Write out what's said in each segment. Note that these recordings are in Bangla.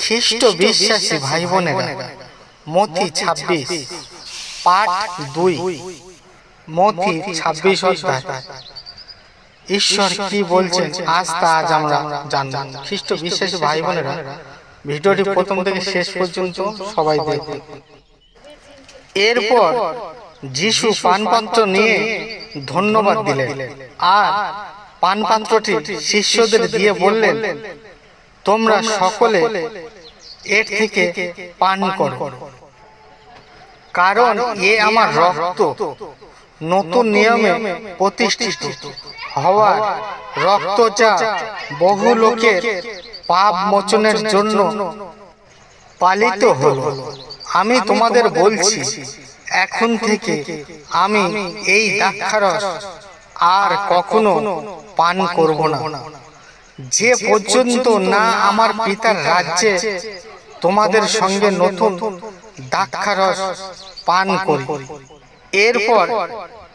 খ্রিস্ট বিশ্বাসী ভাই বোনেরা, মথি 26 পাঠ 2, মথি 26 অধ্যায় ঈশ্বর কি বলছেন আজ আমরা জানব। খ্রিস্ট বিশ্বাসী ভাই বোনেরা, ভিডিওটি প্রথম থেকে শেষ পর্যন্ত সবাই দেখবে। এরপর যিশু পানপাত্র নিয়ে ধন্যবাদ দিলেন আর পানপাত্রটি শিষ্যদের দিয়ে বললেন, তোমরা সকলে এর থেকে পান করো, কারণ এ আমার রক্ত, নতুন নিয়মে প্রতিষ্ঠিত হওয়ার রক্ত, যা বহু লোকের পাপ মোচনের জন্য পালিত হলো। আমি তোমাদের বলছি, এখন থেকে আমি এই দ্রাক্ষারস আর কখনো পান করব না, যে পর্যন্ত না আমার পিতার রাজ্যে তোমাদের সঙ্গে নতুন দ্রাক্ষারস পান করি। এরপর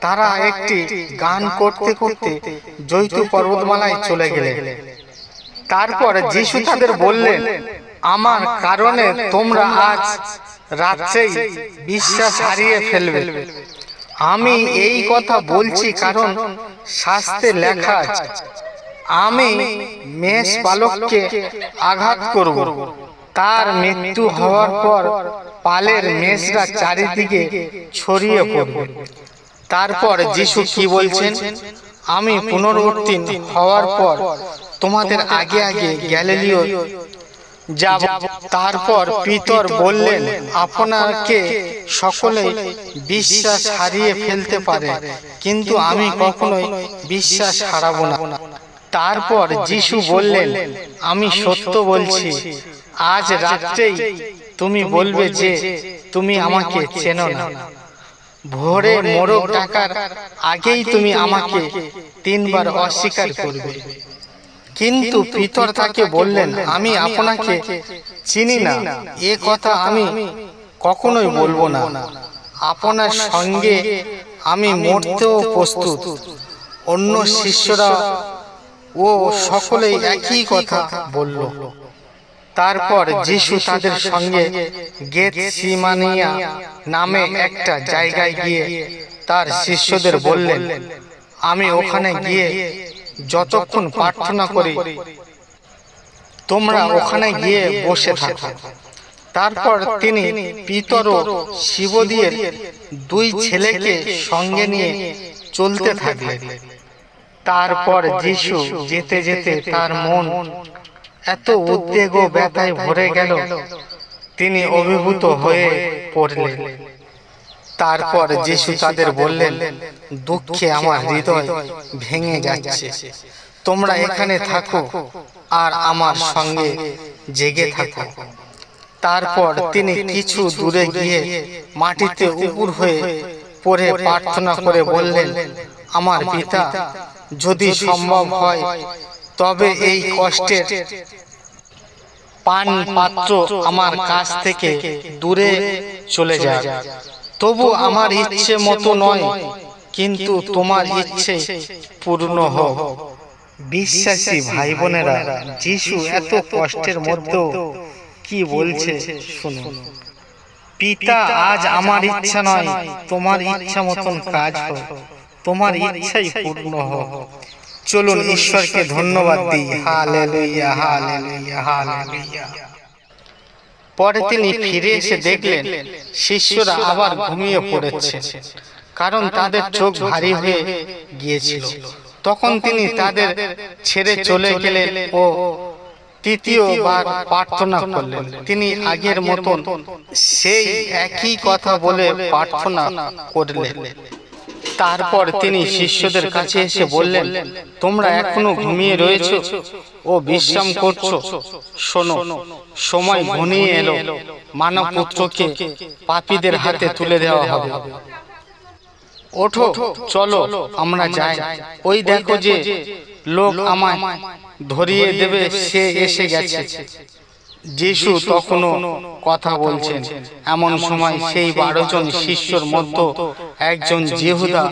তারা একটি গান করতে করতে জৈতুন পর্বতমালায় চলে গেলেন। তারপর যিশু তাদের বললেন, আমার কারণে তোমরা আজ রাত্রেই বিশ্বাস হারিয়ে ফেলবে। আমি এই কথা বলছি কারণ শাস্ত্রে লেখা আছে, আমি মেষ পালককে আঘাত করব, তার মৃত্যু হওয়ার পর পালের মেষরা চারিদিকে ছড়িয়ে পড়বে। তারপর যিশু কি বলছেন, আমি পুনরুত্থিত হওয়ার পর তোমাদের আগে আগে গ্যালিলিও যাব। তারপর পিতর বললেন, আপনাকে সকলে বিশ্বাস হারিয়ে ফেলতে পারে, কিন্তু আমি কখনোই বিশ্বাস হারাবো না। তারপর যিশু বললেন, আমি সত্য বলছি, আজ রাত্রেই তুমি বলবে যে তুমি আমাকে চেনো না। ভোরে মোরগ ডাকার আগেই তুমি আমাকে 3 বার অস্বীকার করবে। কিন্তু পিতর তাকে বললেন, আমি আপনাকে চিনি না, এ কথা আমি কখনোই বলবো না। আপনার সঙ্গে আমি মরতেও প্রস্তুত। অন্য শিষ্যরা ও সকলেই একই কথা বলল। তারপর যিশু তাদের সঙ্গে গেতসিমানিয়া নামে একটা জায়গায় গিয়ে তার শিষ্যদের বললেন, আমি ওখানে গিয়ে যতক্ষণ প্রার্থনা করি তোমরা ওখানে গিয়ে বসে থাকো। তারপর তিনি পিতর ও সিবদিয়ের 2 ছেলেকে সঙ্গে নিয়ে চলতে থাকলেন। তারপর যিশু যেতে যেতে তার মন এত উদ্বেগ ও ব্যথায় ভরে গেল, তিনি অভিভূত হয়ে পড়লেন। তারপর যিশু তাদের বললেন, দুঃখে আমার হৃদয় ভেঙে যাচ্ছে, তোমরা এখানে থাকো আর আমার সঙ্গে জেগে থাকো। তারপর তিনি কিছু দূরে গিয়ে মাটিতে উপুর হয়ে পড়ে প্রার্থনা করে বললেন, আমার পিতা, যদি সম্ভব হয় তবে এই কষ্টের পান পাত্র আমার কাছ থেকে দূরে চলে যায়, তবু আমার ইচ্ছে মতো নয়, কিন্তু তোমার ইচ্ছে পূর্ণ হোক। বিশ্বাসী ভাই বোনেরা, যিশু এত কষ্টের মধ্যেও কি বলছে শুনুন, পিতা, আজ আমার ইচ্ছা নয়, তোমার ইচ্ছা মতন কাজ হোক, তোমার ইচ্ছাই পূর্ণ হোক। চলুন ঈশ্বরকে ধন্যবাদ দিই। Hallelujah, hallelujah, hallelujah. পরে তিনি ফিরে এসে দেখলেন শিষ্যরা আবার ঘুমিয়ে পড়েছে, কারণ তাদের চোখ ভারী হয়ে গিয়েছিল। তখন তিনি তাদের ছেড়ে চলে গেলেন ও তৃতীয়বার প্রার্থনা করলেন। তিনি আগের মতন সেই একই কথা বলে প্রার্থনা করলেন। তারপর তিনি শিষ্যদের কাছে এসে বললেন, তোমরা এখনো ঘুমিয়ে রয়েছো ও বিশ্রাম করছো? শোনো, সময় ঘনিয়ে এলো, মানব পুত্রকে পাপীদের হাতে তুলে দেওয়া হবে। ওঠো, চলো আমরা যাই, ওই দেখো যে লোক আমায় ধরিয়ে দেবে সে এসে গেছে। যিশু তখনও কথা বলছেন, এমন সময় সেই 12 জন শিষ্যর মধ্যে একজন যিহুদা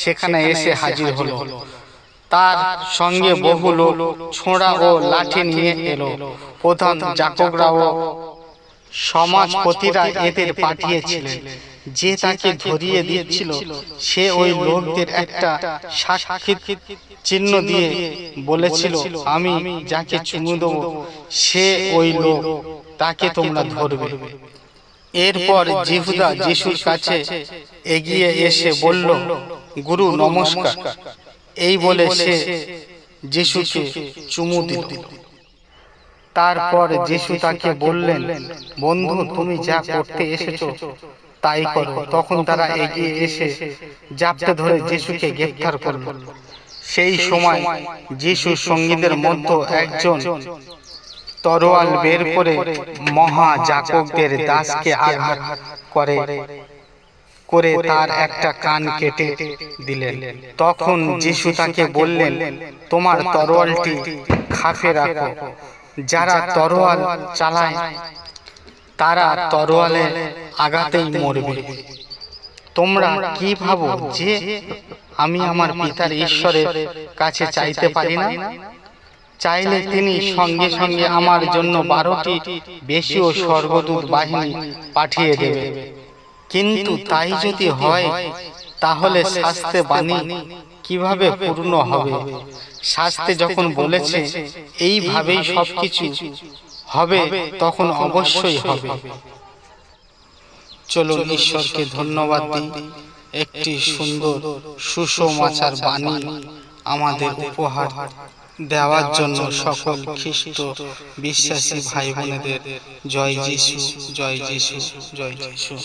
সেখানে এসে হাজির হলো। তার সঙ্গে বহু লোক ছোঁড়া ও লাঠি নিয়ে এলো। প্রধান যাজকরাও সমাজপতিরা এদের পাঠিয়েছিলেন। যে তাকে ধরিয়ে দিচ্ছিল সে ওই লোকদের একটা সাক্ষী চিহ্ন দিয়ে বলেছিল, আমি যাকে চুমু দেব সে ওই লোক, তাকে তোমরা ধরবে। এরপর জিহুদা যিশুর কাছে এগিয়ে এসে বলল, গুরু নমস্কার। এই বলে সে যিশুকে চুমু দিল। তারপর যিশু তাকে বললেন, বন্ধু, তুমি যা করতে এসেছো তাই করো। তখন তারা এগিয়ে এসে জাপটে ধরে যিশুকে গ্রেফতার করল। সেই সময় যিশুর সঙ্গীদের মধ্যে একজন তরোয়াল বের করে মহাযাজকদের দাসকে আঘাত করে তার একটা কান কেটে দিলেন। তখন যিশু তাকে বললেন, তোমার তরোয়ালটি খাপে রাখো। যারা তরোয়াল চালায় তারা তরোয়ালে আঘাতেই মরবে। তোমরা কি ভাবো যে আমি আমার পিতার ঈশ্বরের কাছে চাইতে পারি না? চাইলে তিনি সঙ্গে সঙ্গে আমার জন্য 12টি বেশিও স্বর্গদূত বাহিনী পাঠিয়ে দেবে। কিন্তু তাই যদি হয় তাহলে শাস্ত্রে বাণী কিভাবে পূর্ণ হবে? শাস্ত্রে যখন বলেছে এইভাবেই সবকিছু হবে, তখন অবশ্যই হবে। চলুন ঈশ্বরকে ধন্যবাদ দিই একটি সুন্দর সুসমাচার বাণী আমাদের উপহার দেওয়ার জন্য। সকল খ্রিস্ট বিশ্বাসী ভাই বোনেদের জয় যিশু, জয় যিশু, জয় যিশু।